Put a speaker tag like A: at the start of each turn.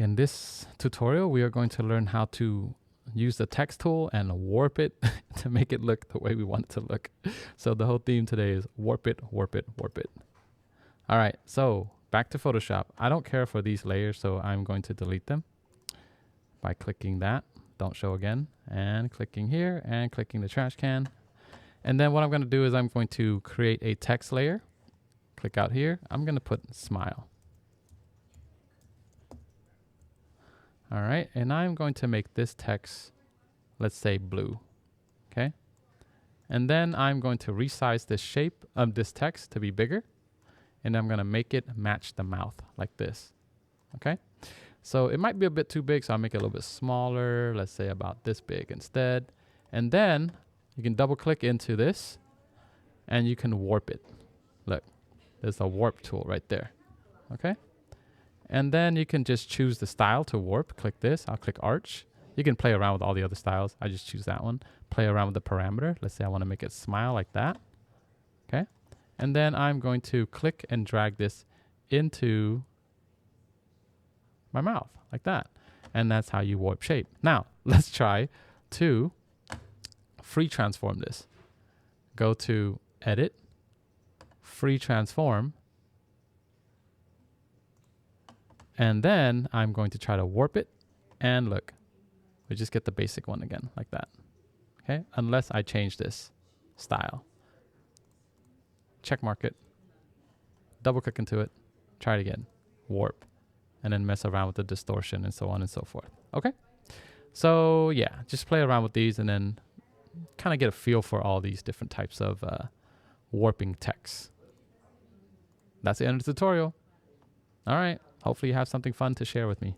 A: in this tutorial, we are going to learn how to use the text tool and warp it to make it look the way we want it to look. So the whole theme today is warp it, warp it, warp it. All right, so back to Photoshop. I don't care for these layers, so I'm going to delete them by clicking that, don't show again, and clicking here and clicking the trash can. And then what I'm going to do is I'm going to create a text layer. Click out here. I'm going to put smile. All right, and I'm going to make this text, let's say blue, okay? And then I'm going to resize this shape of this text to be bigger, and I'm gonna make it match the mouth like this, okay? So it might be a bit too big, so I'll make it a little bit smaller, let's say about this big instead. And then you can double click into this, and you can warp it. Look, there's a warp tool right there, okay? And then you can just choose the style to warp. Click this. I'll click arch. You can play around with all the other styles. I just choose that one. Play around with the parameter. Let's say I want to make it smile like that. Okay. And then I'm going to click and drag this into my mouth like that. And that's how you warp shape. Now, let's try to free transform this. Go to Edit, Free Transform. And then I'm going to try to warp it, and look, we just get the basic one again, like that. Okay, unless I change this style. Check mark it, double click into it, try it again, warp, and then mess around with the distortion and so on and so forth. Okay, so yeah, just play around with these and then kind of get a feel for all these different types of warping text. That's the end of the tutorial. All right. Hopefully you have something fun to share with me.